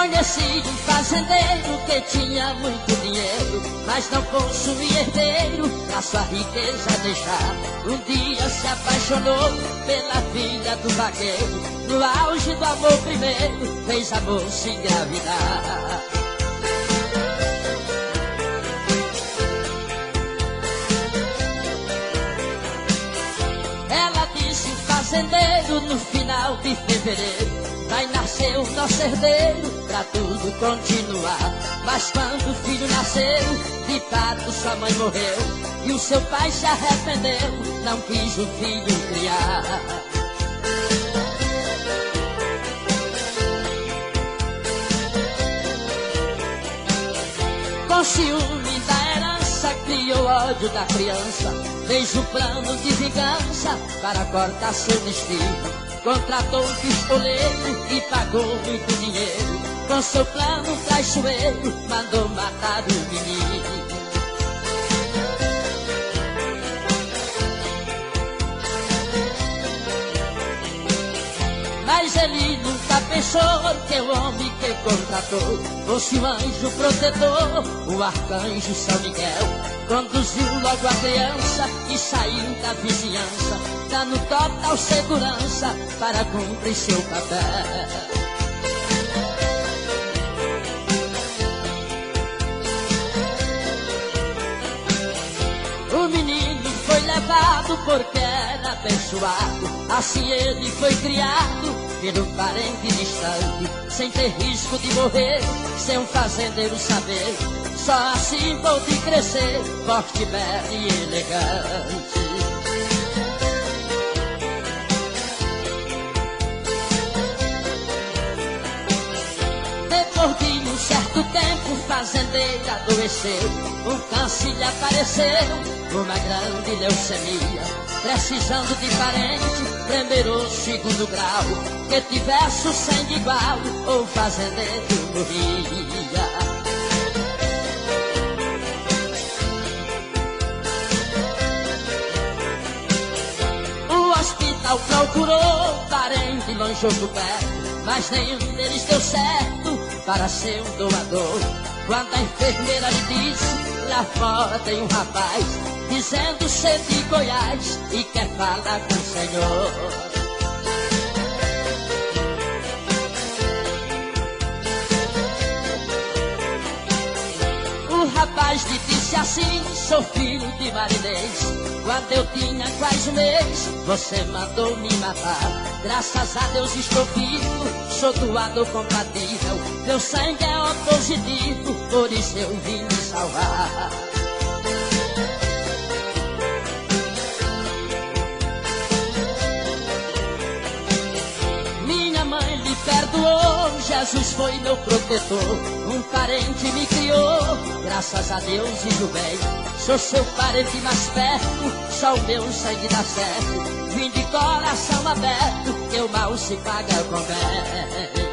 Conheci um fazendeiro que tinha muito dinheiro, mas não possuía herdeiro pra sua riqueza deixar. Um dia se apaixonou pela filha do vaqueiro, no auge do amor primeiro, fez a moça engravidar. Ela disse o fazendeiro no final de fevereiro: vai nascer o nosso herdeiro pra tudo continuar. Mas quando o filho nasceu, de fato sua mãe morreu, e o seu pai se arrependeu, não quis o filho criar. Com ciúme da herança, criou ódio da criança, fez um plano de vingança para cortar seu destino. Contratou um pistoleiro e pagou muito dinheiro. Com seu plano traiçoeiro, mandou matar o menino. Mas ele nunca pensou que o homem que contratou fosse um anjo protetor, o arcanjo São Miguel. Conduziu logo a criança e saiu da vizinhança, dando total segurança para cumprir seu papel. O menino foi levado porque era abençoado, assim ele foi criado pelo parente distante, sem ter risco de morrer, sem um fazendeiro saber. Só assim pôde crescer, forte, belo e elegante. Depois de um certo tempo, o fazendeiro adoeceu, um câncer lhe apareceu, uma grande leucemia. Precisando de parente, primeiro, segundo grau, que tivesse o sangue igual, o fazendeiro morria. Procurou parente longe ou perto, mas nenhum deles deu certo para ser um doador. Quando a enfermeira lhe disse: lá fora tem um rapaz dizendo ser de Goiás e quer falar com o Senhor. O rapaz lhe disse assim: sou filho de marinês, quando eu tinha quase um mês, você mandou me matar. Graças a Deus estou vivo, sou doador compatível, meu sangue é O positivo, por isso eu vim me salvar. Minha mãe lhe perdoou, Jesus foi meu protetor, um parente me criou, graças a Deus vivo bem. Sou seu parente mais perto, só o meu sangue dá certo. Vim de coração aberto, que o mal se paga com bem.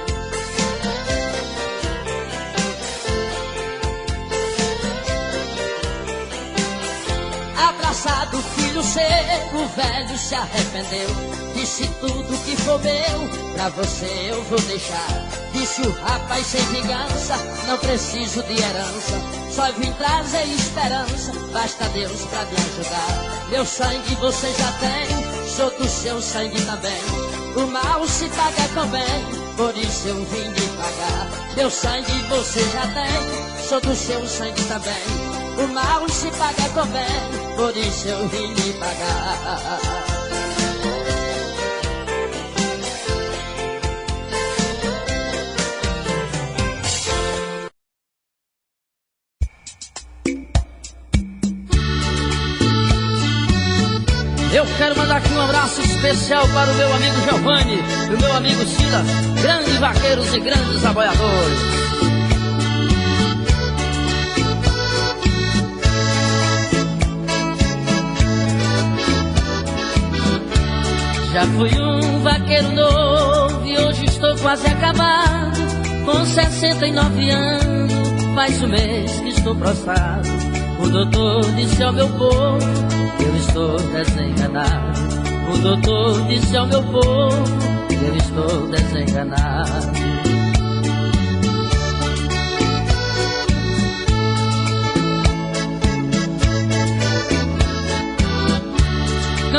Abraçado o filho seu, o velho se arrependeu. Disse: tudo que for meu, pra você eu vou deixar. Disse o rapaz sem vingança: não preciso de herança, só vim trazer esperança, basta Deus pra me ajudar. Meu sangue você já tem, sou do seu sangue também. O mal se paga com bem, por isso eu vim lhe pagar. Meu sangue você já tem, sou do seu sangue também. O mal se paga com bem, por isso eu vim lhe pagar. Eu quero mandar aqui um abraço especial para o meu amigo Giovanni e o meu amigo Silas, grandes vaqueiros e grandes aboiadores. Já fui um vaqueiro novo e hoje estou quase acabado, com 69 anos, faz um mês que estou prostrado. O doutor disse ao meu povo: eu estou desenganado. O doutor disse ao meu povo: eu estou desenganado.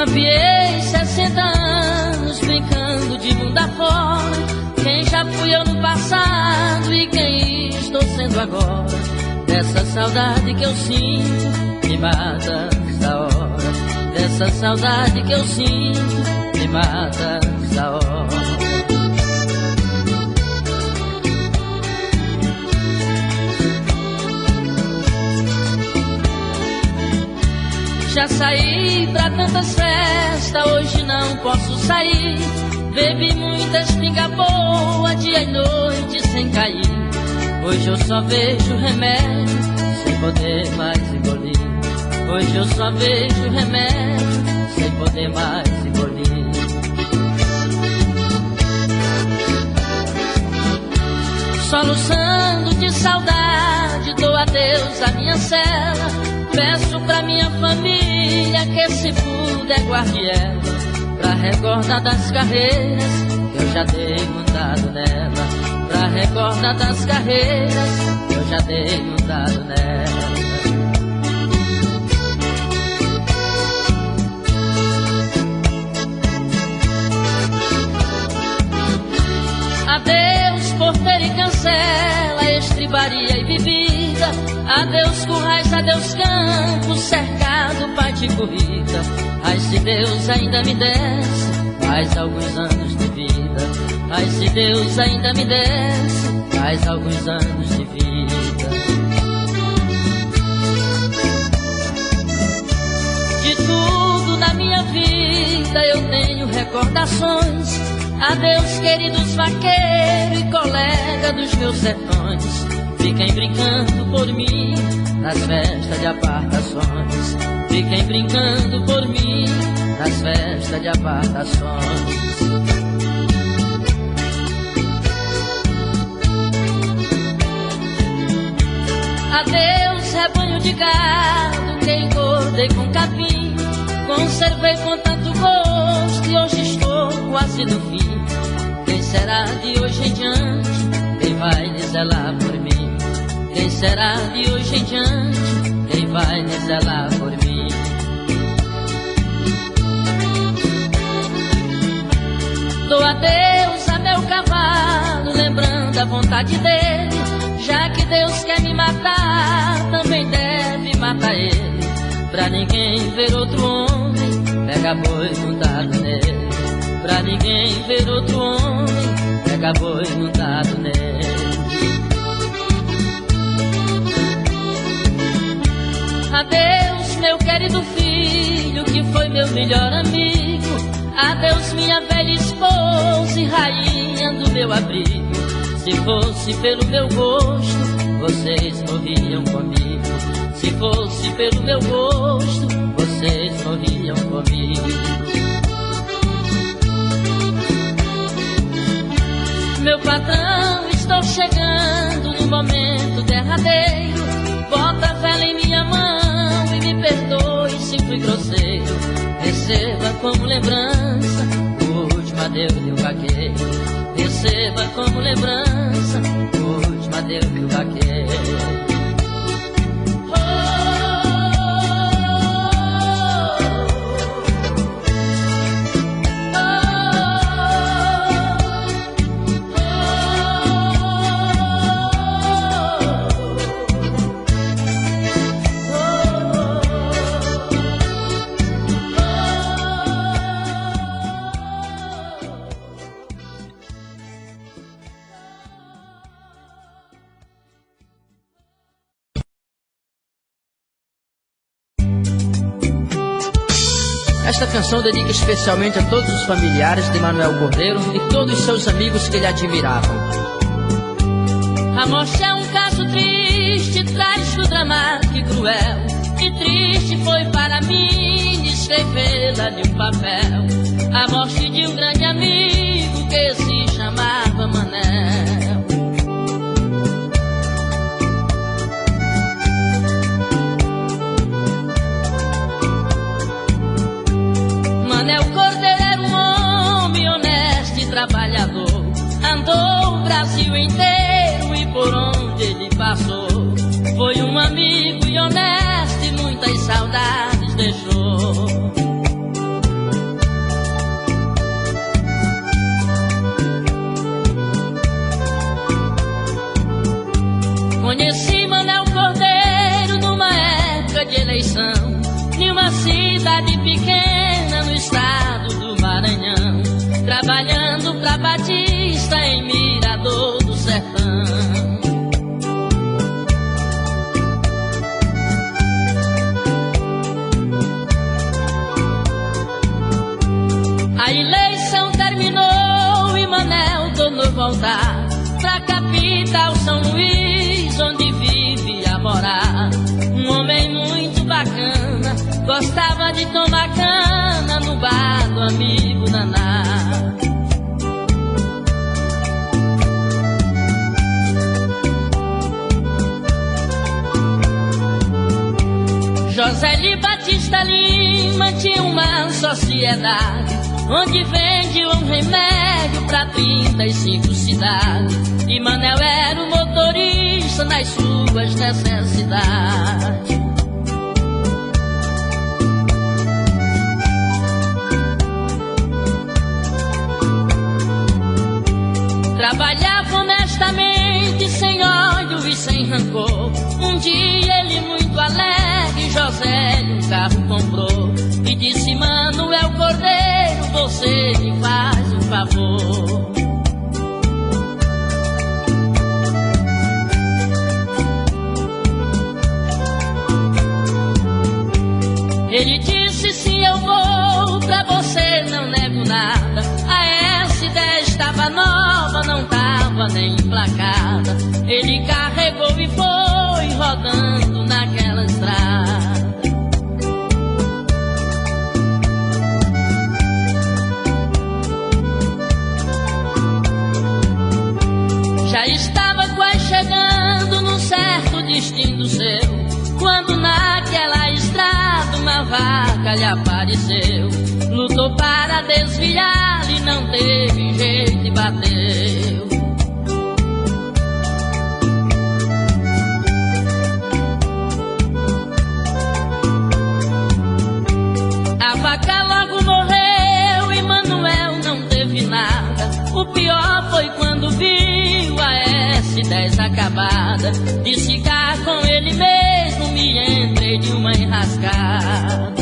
Campeei 60 anos brincando de mundo afora. Quem já fui eu no passado e quem estou sendo agora. Dessa saudade que eu sinto me mata esta hora. Dessa saudade que eu sinto me mata esta hora. Já saí pra tantas festas, hoje não posso sair. Bebi muitas pinga boa, dia e noite sem cair. Hoje eu só vejo remédio, sem poder mais engolir. Hoje eu só vejo remédio, sem poder mais engolir. Soluçando de saudade, dou adeus à minha cela. Peço pra minha família que se puder guarde ela, pra recordar das carreiras que eu já dei um dado nela. Pra recordar das carreiras que eu já dei um dado nela. Adeus porteiro e cancela, estribaria e bebida. Adeus currais, adeus campo, cercado, pai de corrida. Ai, se Deus ainda me desse mais alguns anos de vida. Ai, se Deus ainda me desse mais alguns anos de vida. De tudo na minha vida eu tenho recordações. Adeus queridos vaqueiros e colega dos meus sertões. Fiquem brincando por mim nas festas de apartações. Fiquem brincando por mim nas festas de apartações. Adeus rebanho de gado que engordei com capim. Conservei com tanto gosto e hoje estou quase no fim. Quem será de hoje em diante? Quem vai me zelar por mim? Quem será de hoje em diante? Quem vai me zelar por mim? Dou adeus a meu cavalo, lembrando a vontade dele. Já que Deus quer me matar, também deve matar ele. Pra ninguém ver outro homem, pega boi montado nele. Pra ninguém ver outro homem, pega boi montado nele. Adeus meu querido filho, que foi meu melhor amigo. Adeus minha velha esposa e rainha do meu abrigo. Se fosse pelo meu gosto, vocês morriam comigo. Se fosse pelo meu gosto, vocês morriam comigo. Meu patrão, estou chegando no momento derradeiro. Bota a vela em minha mão e me perdoe se fui grosseiro. Receba como lembrança o último adeus do vaqueiro. Receba como lembrança o último adeus do vaqueiro. Esta canção dedica especialmente a todos os familiares de Manuel Cordeiro e todos os seus amigos que lhe admiravam. A morte é um caso triste, trágico, dramático e cruel. E triste foi para mim escrevê-la de um papel. A morte de um grande amigo que se chamava Manel. Manel Cordeiro era um homem honesto e trabalhador. Andou o Brasil inteiro e por onde ele passou foi um amigo e honesto e muitas saudades deixou. voltar pra capital São Luís, onde vivia morar um homem muito bacana, gostava de tomar cana no bar do amigo Naná. José Batista Lima tinha uma sociedade onde vendiam remédio pra 35 cidades, e Manel era o motorista nas suas necessidades. Trabalhava honestamente, sem ódio e sem rancor. Um dia ele, muito alegre, José um carro comprou e disse: Manuel Cordeiro, você me faz um favor. Ele disse: sim, eu vou, pra você não nego nada. A S10 estava nova, não tava nem emplacada. Ele carregou e foi rodando naquela estrada. Já estava quase chegando num certo destino seu, quando naquela estrada uma vaca lhe apareceu. Lutou para desviar e não teve jeito e bateu. A vaca logo morreu e Manuel não teve nada. O pior foi quando viu a S10 acabada. De cigarro com ele mesmo me entrei de uma enrascada.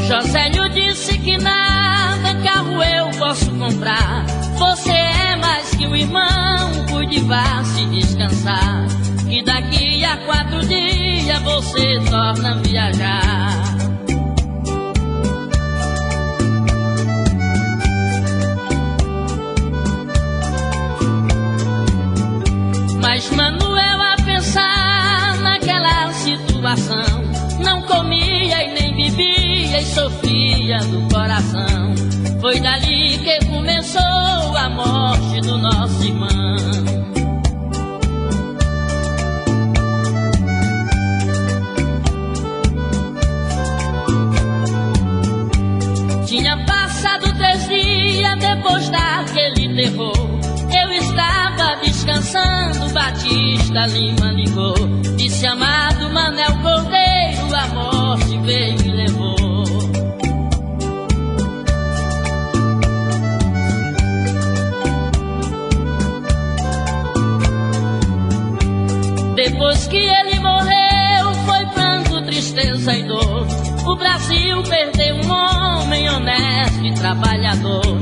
Josélio disse que nada, carro eu posso comprar. Você é mais que um irmão, cuide, vá se descansar, que daqui a 4 dias você torna a viajar. Mas Manuel, a pensar naquela situação, não comia e nem bebia e sofria do coração. Foi dali que começou a morte do nosso irmão. Tinha passado 3 dias depois daquele terror. Eu estava descansando, Batista Lima ligou. Disse: amado Manel Cordeiro, a morte veio e levou. Depois que ele morreu, foi pranto, tristeza e dor. O Brasil perdeu um homem honesto e trabalhador.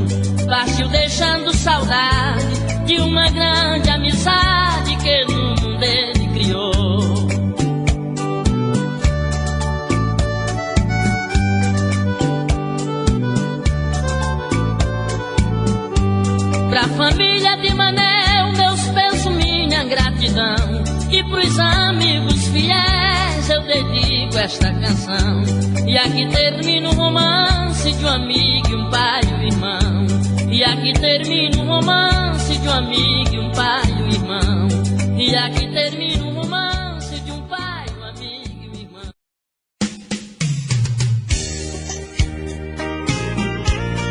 Partiu deixando saudade de uma grande amizade que no mundo ele criou. Pra família de Manel, meus pesos, minha gratidão. E pros amigos fiéis eu dedico esta canção. E aqui termina o romance de um amigo e um pai e um irmão. E aqui termina o romance de um amigo e um pai e um irmão. E aqui termina o romance de um pai, um amigo e um irmão.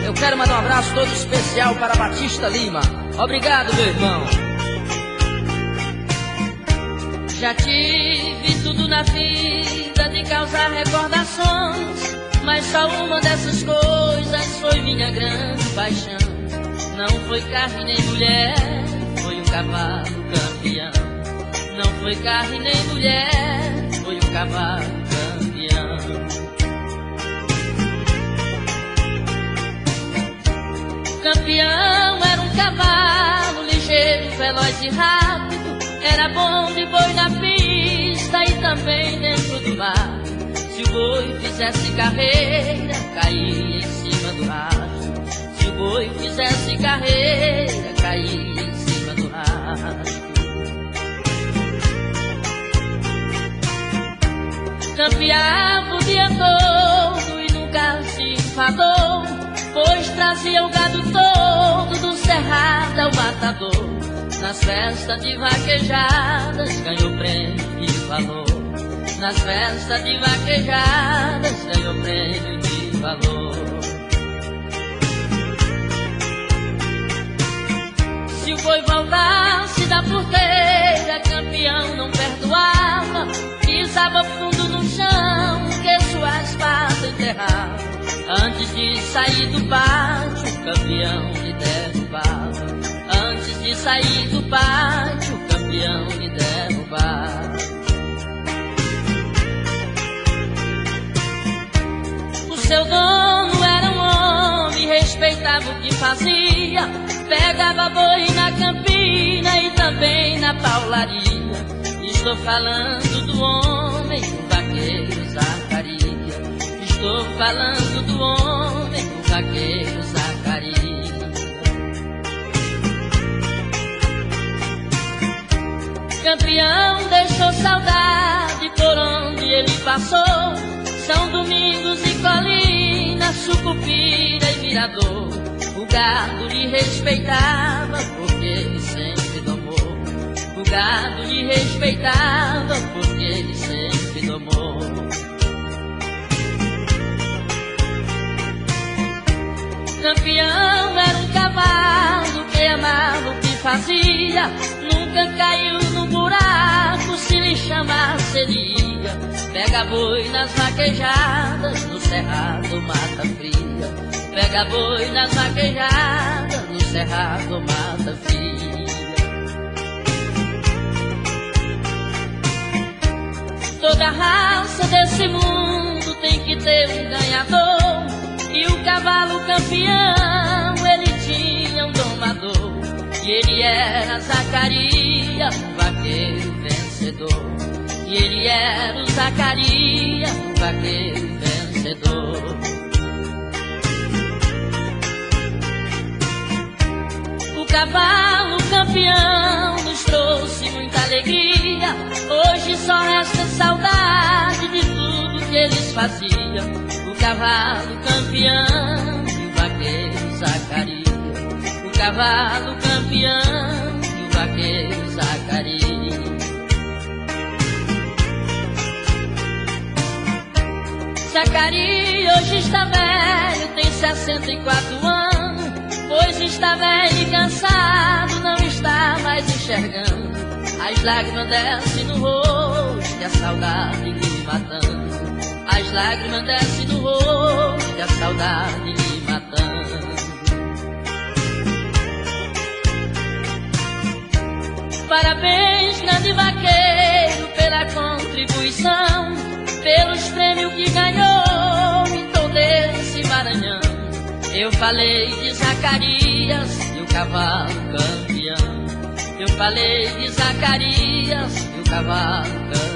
Eu quero mandar um abraço todo especial para Batista Lima. Obrigado, meu irmão. Já tive tudo na vida de causar recordações, mas só uma dessas coisas foi minha grande paixão. Não foi carne nem mulher, foi um cavalo campeão. Não foi carne nem mulher, foi um cavalo campeão. Campeão era um cavalo ligeiro, veloz e rápido. Era bom de boi na pista e também dentro do mar. Se o boi fizesse carreira, caía em cima do rastro. Se o boi fizesse carreira, caía em cima do rastro. Campeava o dia todo e nunca se enfadou, pois trazia o gado todo do cerrado ao matador. Nas festas de vaquejadas ganhou prêmio de valor. Nas festas de vaquejadas ganhou prêmio de valor. Se o boi voltasse da porteira, campeão não perdoava, pisava fundo no chão, que sua espada enterrava. Antes de sair do pátio, o campeão lhe derrubava. Antes de sair do pátio, o campeão lhe derrubava. O seu dono era um homem, respeitava o que fazia, pegava boi na campina e também na paularia. Estou falando do homem, do vaqueiro Zacarias. Estou falando do homem, do vaqueiro Zacarias. Campeão deixou saudade por onde ele passou. São Domingos e Colina, Sucupira e Mirador. O gado lhe respeitava porque ele sempre domou. O gado lhe respeitava porque ele sempre domou. Campeão era um cavalo que amava o que fazia, nunca caiu no buraco, se lhe chamasse ele ia. Pega boi nas vaquejadas, no cerrado mata fria. Pega boi nas vaquejadas, no cerrado mata fria. Toda raça desse mundo tem que ter um ganhador, e o cavalo campeão, ele tinha um domador. E ele era Zacarias, um vaqueiro vencedor. E ele era o Zacarias, um vaqueiro vencedor. O cavalo campeão nos trouxe muita alegria. Hoje só resta saudade de tudo que eles faziam. O cavalo campeão e o vaqueiro Zacarias. O cavalo campeão e o vaqueiro Zacarias. Zacarias hoje está velho, tem 64 anos, pois está velho e cansado, não está mais enxergando. As lágrimas descem no rosto e a saudade lhe matando. As lágrimas descem no rosto e a saudade lhe matando. Parabéns, grande vaqueiro, pela contribuição, pelos prêmios que ganhou em todo esse Maranhão. Eu falei de Zacarias e o cavalo campeão. Eu falei de Zacarias e o cavalo campeão.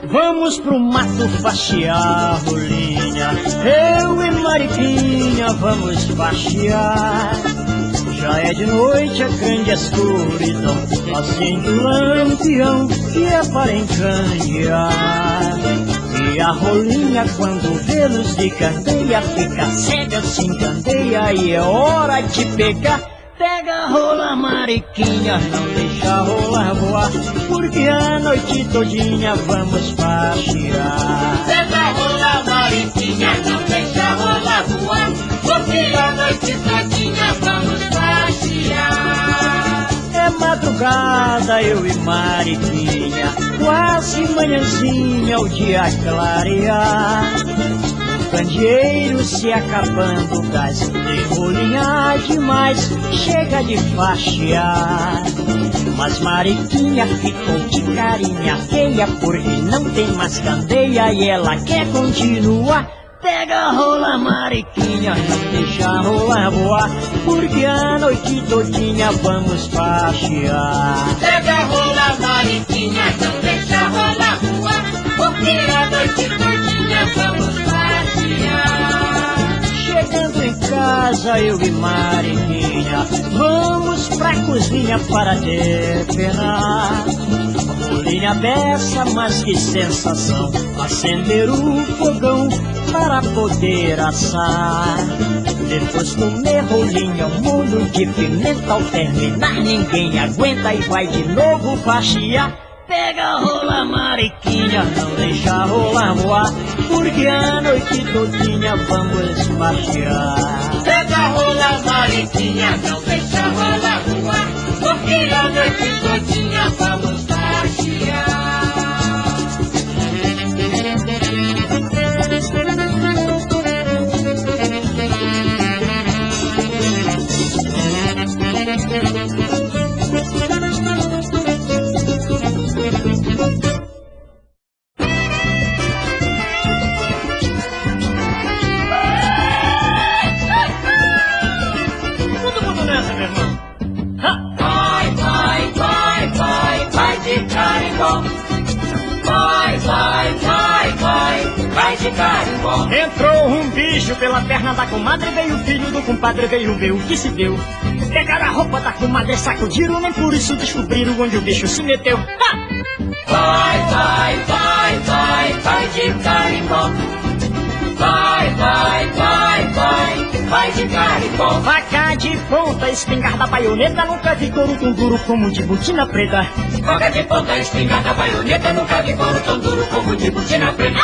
Vamos pro mato faxear, rolinha, eu e Mariquinha vamos faxear. Já é de noite, a grande escuridão, acende o lampião que é para encandear. E a rolinha quando vê luz de candeia fica cega, se encandeia e é hora de pegar Pega a rola, mariquinha, não deixa a rola voar, porque a noite todinha vamos passear. Pega a rola, mariquinha, não deixa a rola voar, porque a noite todinha vamos passear. É madrugada, eu e mariquinha, quase manhãzinha, o dia clarear. O candeeiro se acabando, o gás tem rolinha demais, chega de faxear. Mas mariquinha ficou de carinha feia, porque não tem mais candeia e ela quer continuar. Pega a rola, mariquinha, não deixa a rola voar, porque a noite todinha vamos passear. Pega a rola, mariquinha, não deixa a rola voar, porque a noite todinha vamos passear. Chegando em casa, eu e mariquinha, vamos pra cozinha para depenar. Rolinha beça, mas que sensação, acender o fogão para poder assar. Depois comer rolinha, um molho de pimenta, ao terminar ninguém aguenta e vai de novo faxear. Pega a rola, mariquinha, não deixa a rola voar, porque a noite todinha vamos faxear. Pega a rola, mariquinha, não deixa a rola voar, porque a noite todinha vamos passear. Todo mundo nessa, meu irmão. Vai, vai, vai, vai, vai de carimbó. Vai, vai, vai, vai, vai de carimbó. Entrou um bicho pela perna da comadre, veio o filho do compadre, veio ver o que se deu. Pegaram a roupa da comadre, sacudiram, nem por isso descobriram onde o bicho se meteu. Vai, vai, vai, vai, vai de carimbó. Vai, vai, vai, vai, vai de carimbó. Faca de ponta, espingarda, baioneta, nunca vi couro tão duro como de botina preta. Faca de ponta, espingarda, baioneta, nunca vi couro tão duro como de botina preta.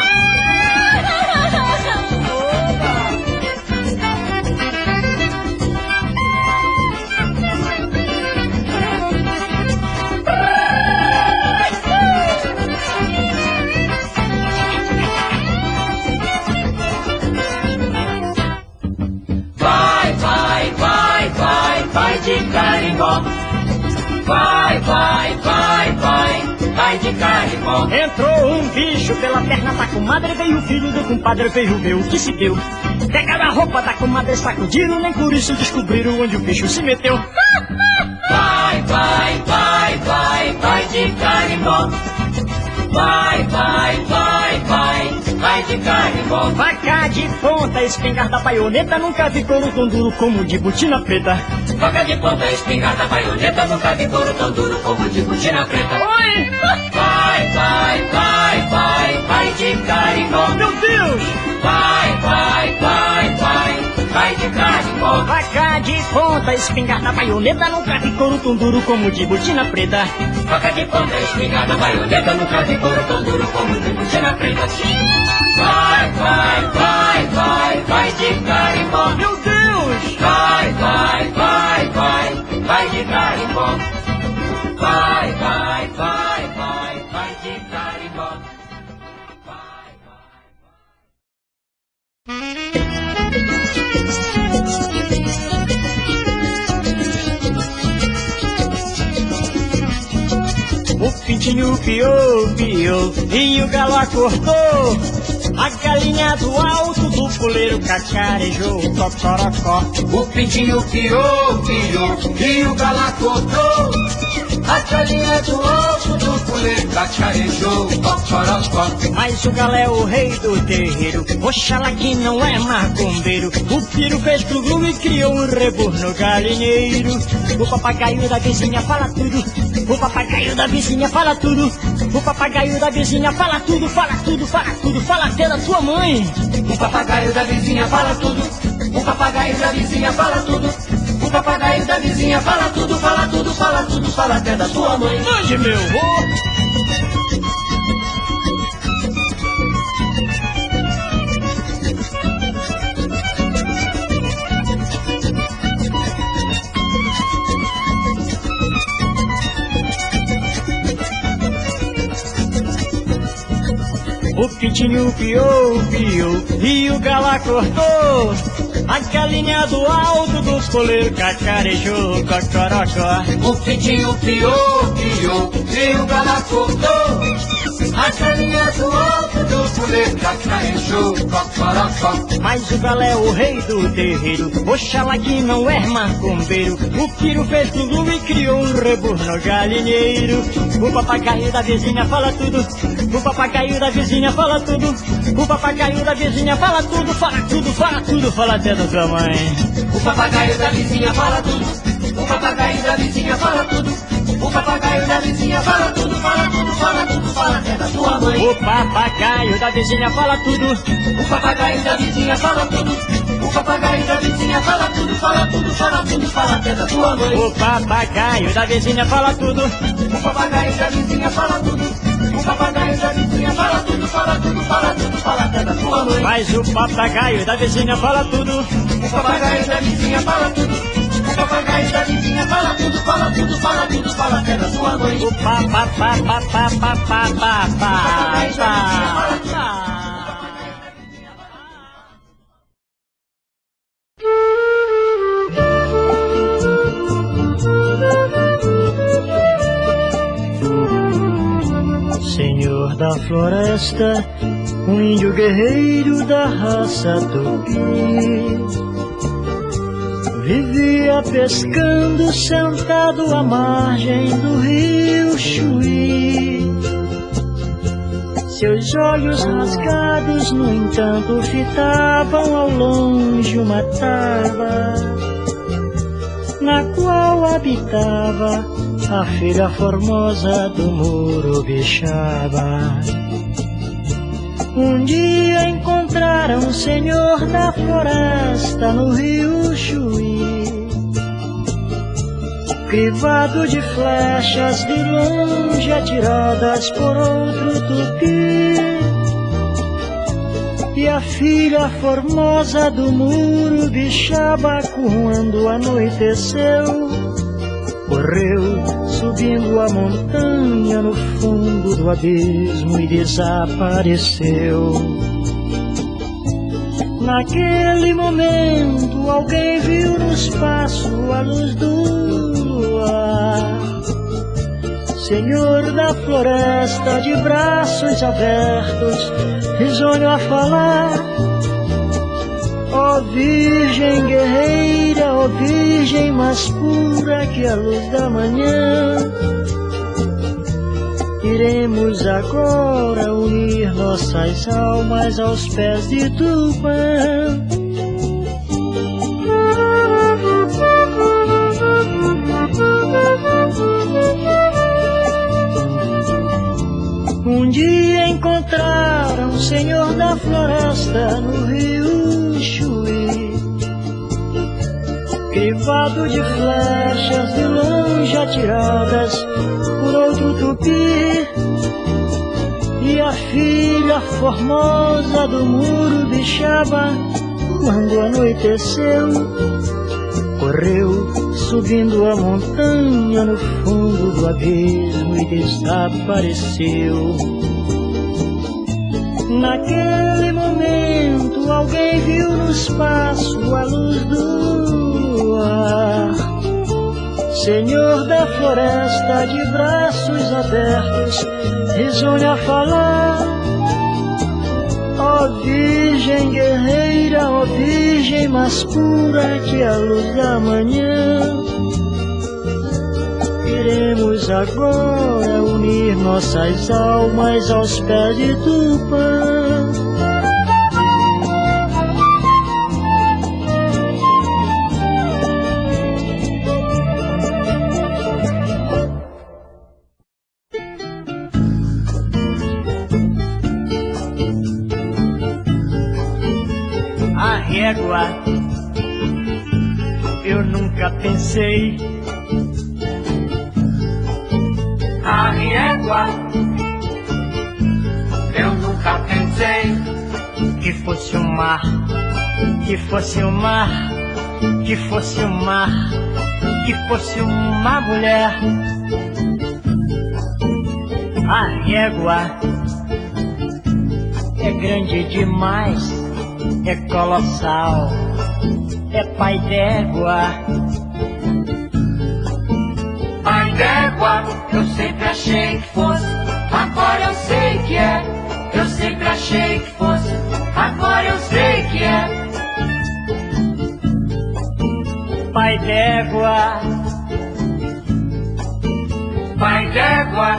Vai, vai, vai, vai, vai de carimbó. Vai, vai, vai, vai, vai de carimbó. Entrou um bicho pela perna da comadre, veio o filho do compadre, veio ver o que se deu. Pegaram a roupa da comadre, sacudiram, nem por isso descobriram onde o bicho se meteu. Vai, vai, vai, vai, vai de carimbó. Vai, vai, vai, vai, vai de carimbó. Faca de ponta, espingarda, baioneta, nunca vi couro tão duro como de botina preta. Faca de ponta, espingarda, baioneta, nunca vi couro tão duro como de botina preta. Oi! Vai, vai, vai, vai, vai de carimbó. Meu Deus! Vai, vai, vai, vai, vai de carimbó. Faca de ponta, espingarda, baioneta, nunca vi couro tão duro como de botina preta. Faca de ponta, espingarda, baioneta, nunca vi couro tão duro como de botina preta. Vai, vai, vai, vai, vai de carimbó. Meu Deus! Vai, vai, vai, vai, vai de carimbó. Vai, vai, vai, vai, vai de carimbó. Vai, O pintinho piou, piou, e o galo acordou. A galinha do alto do puleiro cacarejou, cocorocó. o pintinho piou, piou, e o galo acordou. A galinha do alto do puleiro cacarejou, cocorocó. Mas o galo é o rei do terreiro, oxalá que não é macumbeiro. O piro fez glu e criou um rebor no galinheiro. O papagaio da vizinha fala tudo, o papagaio da vizinha fala tudo. O papagaio da vizinha fala tudo, fala tudo, fala tudo, fala até da tua mãe. O papagaio da vizinha fala tudo. O papagaio da vizinha fala tudo. O papagaio da vizinha fala tudo, fala tudo, fala tudo, fala até da tua mãe. Hoje, meu vô. O pitinho piou, piou, e o gala cortou a galinha do alto dos coleiros, cacarejou, cocorocó. O pitinho piou, piou, e o gala cortou a galinha do alto do coleiros, cacarejou, cocorocó. Mas o galo é o rei do terreiro, oxalá que não é macumbeiro. O Piro fez tudo e criou um reborno no galinheiro. O papagaio da vizinha fala tudo, o papagaio da vizinha fala tudo, o papagaio da vizinha fala tudo, fala tudo, fala tudo, fala até da tua mãe. O papagaio da vizinha fala tudo, o papagaio da vizinha fala tudo, o papagaio da vizinha fala tudo, fala tudo, fala tudo, fala até da tua mãe. O papagaio da vizinha fala tudo, o papagaio da vizinha fala tudo, o papagaio da vizinha fala tudo, fala tudo, fala tudo, fala até da tua mãe. O papagaio da vizinha fala tudo, o papagaio da vizinha fala tudo, o papagaio da vizinha fala tudo, fala tudo, fala tudo, fala até da tua mãe. Mas o papagaio da vizinha fala tudo, o papagaio da vizinha fala tudo, o papagaio da vizinha fala tudo, fala tudo, fala tudo, fala até da tua mãe. O papagaio Senhor da floresta, um índio guerreiro da raça tupi, vivia pescando sentado à margem do rio Chuí. Seus olhos rasgados, no entanto, fitavam ao longe uma taba, na qual habitava a filha formosa do Murubixaba. Um dia encontraram o senhor da floresta no rio Chuí, crivado de flechas de longe atiradas por outro tupi. E a filha formosa do Murubixaba, quando anoiteceu, correu subindo a montanha no fundo do abismo e desapareceu. Naquele momento alguém viu no espaço a luz do luar. Senhor da floresta, de braços abertos, risonho a falar: ó virgem guerreira, ó virgem mais pura que a luz da manhã, iremos agora unir nossas almas aos pés de Tupã. Um dia encontraram o senhor da floresta no rio Chuí, crivado de flechas de longe atiradas por outro tupi. E a filha formosa do Murubixaba, quando anoiteceu, correu subindo a montanha no fundo do abismo e desapareceu. Naquele momento alguém viu no espaço a luz do luar. Senhor da floresta, de braços abertos, risonho a falar: ó virgem guerreira, ó virgem mais pura que a luz da manhã, iremos agora unir nossas almas aos pés de Tupã. eu nunca pensei. A régua, eu nunca pensei Que fosse o mar, que fosse o mar, que fosse o mar, que fosse uma mulher. A régua é grande demais, é colossal, é pai d'égua. Pai d'égua, eu sempre achei que fosse, agora eu sei que é. Eu sempre achei que fosse, agora eu sei que é. Pai d'égua, Pai d'égua,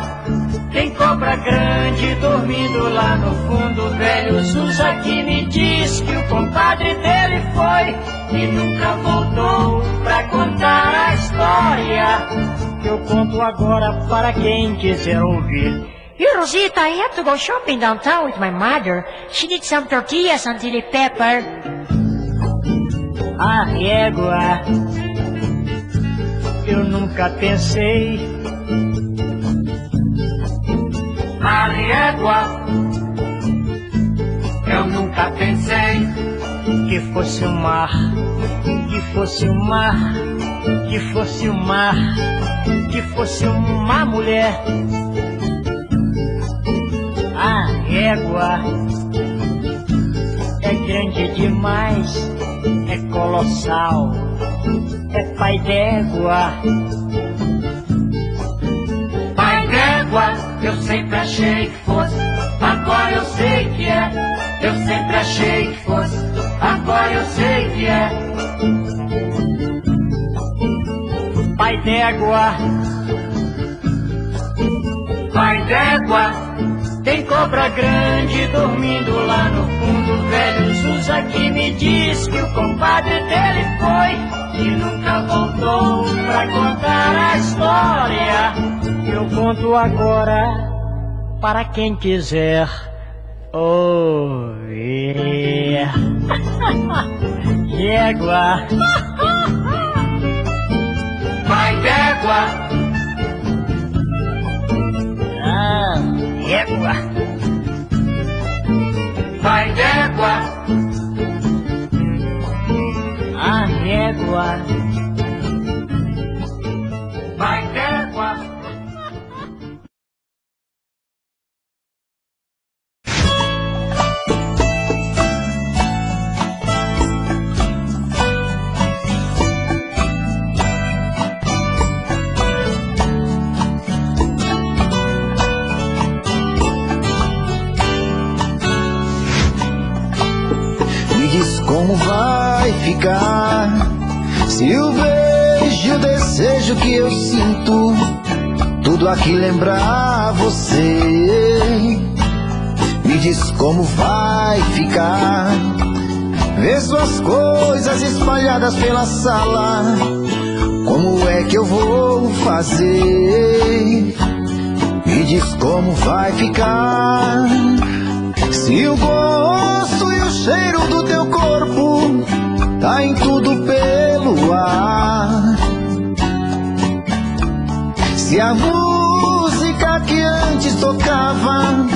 tem cobra grande dormindo lá no fundo. O velho Zusa que me diz que o compadre dele foi e nunca voltou pra contar a história que eu conto agora para quem quiser ouvir. You, Rosita, I have to go shopping downtown with my mother. She needs some tortillas and chili pepper. A régua, eu nunca pensei. a régua, eu nunca pensei que fosse o mar, que fosse o mar, que fosse o mar, que fosse uma mulher. A régua é grande demais, é colossal, é pai d'égua. Pai d'égua, eu sempre achei que fosse, agora eu sei que é. Eu sempre achei que fosse, agora eu sei que é. Pai d'égua, pai d'égua, tem cobra grande dormindo lá no fundo. O velho Zusa que me diz que o compadre dele foi e nunca voltou pra contar a história que eu conto agora para quem quiser ouvir. Égua, pai d'égua, égua, pai d'égua, a régua. pai d'égua. Como vai ficar se o beijo, o desejo que eu sinto, tudo aqui lembrar você? Me diz como vai ficar ver suas coisas espalhadas pela sala. Como é que eu vou fazer? Me diz como vai ficar se o gosto e o cheiro do teu corpo tá em tudo pelo ar. Se a música que antes tocava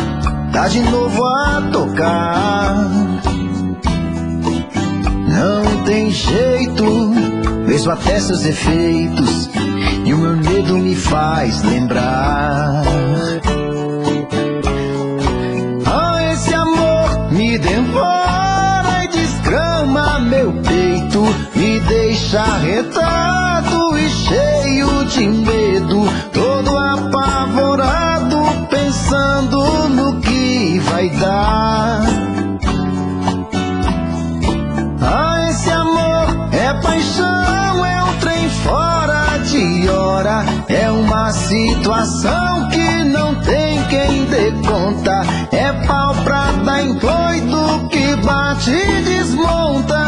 tá de novo a tocar. Não tem jeito, vejo até seus efeitos e o meu medo me faz lembrar. Me devora e desgrama meu peito, me deixa arretado e cheio de medo, todo apavorado, pensando no que vai dar. Ah, esse amor é paixão, é um trem fora de hora, é uma situação que não tem quem dê conta, é pau pra dar em doido que bate e desmonta.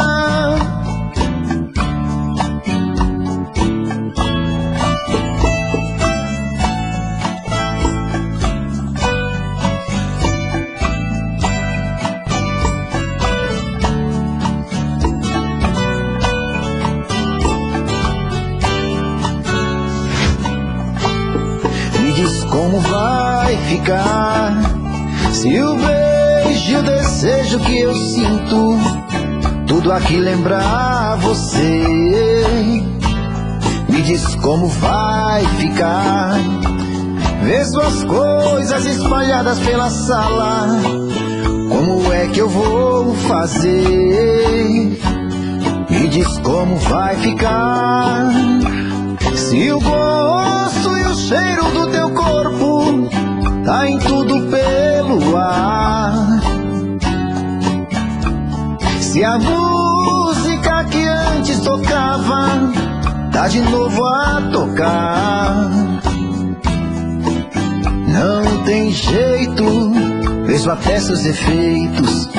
ficar? Se o beijo e o desejo que eu sinto, tudo aqui lembrar você, me diz como vai ficar? Vê suas coisas espalhadas pela sala, como é que eu vou fazer? Me diz como vai ficar? Se o gosto e o cheiro do teu corpo tá em tudo pelo ar, se a música que antes tocava tá de novo a tocar, não tem jeito, vejo até seus efeitos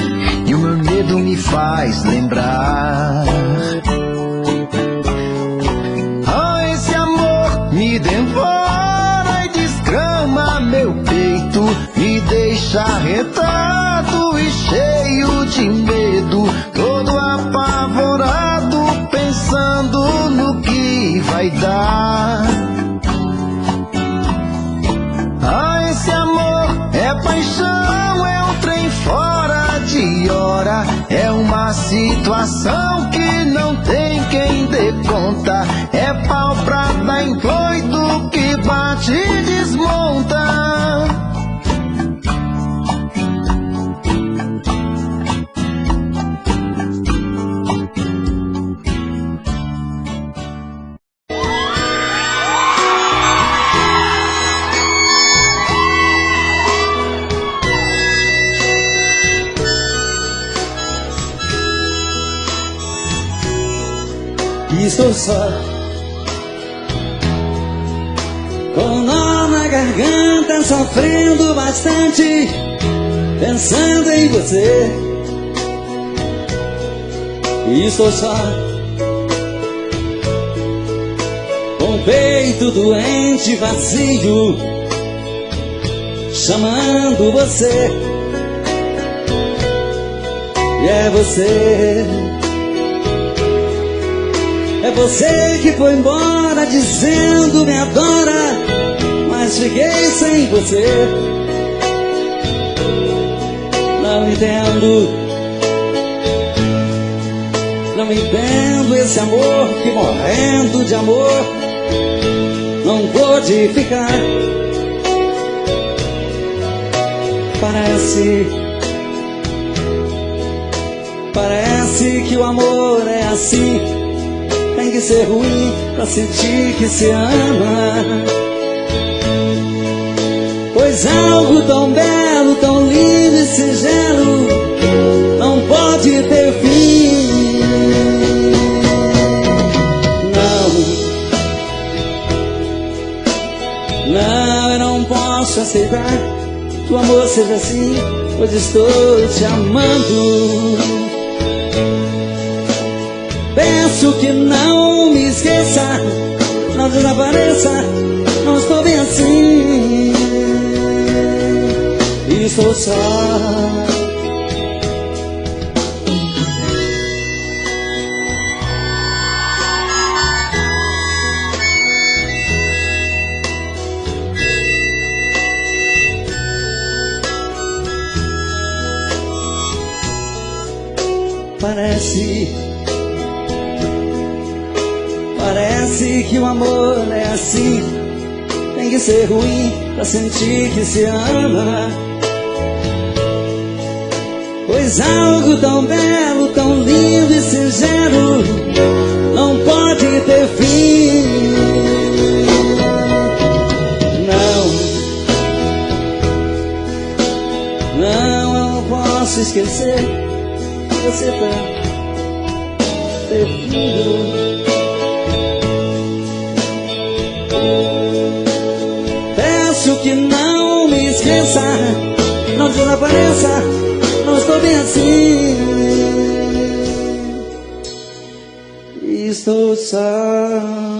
e o meu medo me faz lembrar. Ah, esse amor me devora e desgrama meu peito, me deixa arretado e cheio de medo, todo apavorado, pensando no que vai dar. Ah, esse amor é paixão, é um trem fora de hora, é uma situação que não tem quem dê conta, é pau pra dar em doido que bate e desmonta. Estou só, com nó na garganta, sofrendo bastante, pensando em você. Estou só, com o peito doente, vazio, chamando você. E é você. É você que foi embora dizendo me adora, mas fiquei sem você. Não entendo, não entendo esse amor que morrendo de amor não pôde ficar. Parece que o amor é assim, tem que ser ruim pra sentir que se ama. Pois algo tão belo, tão lindo e singelo não pode ter fim. Não, eu não posso aceitar que o amor seja assim, pois estou te amando. Peço que não me esqueça, não desapareça, não estou bem assim. Estou só. Parece que o amor é assim, tem que ser ruim pra sentir que se ama. Pois algo tão belo, tão lindo e singelo não pode ter fim. Não, eu não posso esquecer que você tá perdido. Peço que não me esqueça, não desapareça, não estou bem assim. Estou só.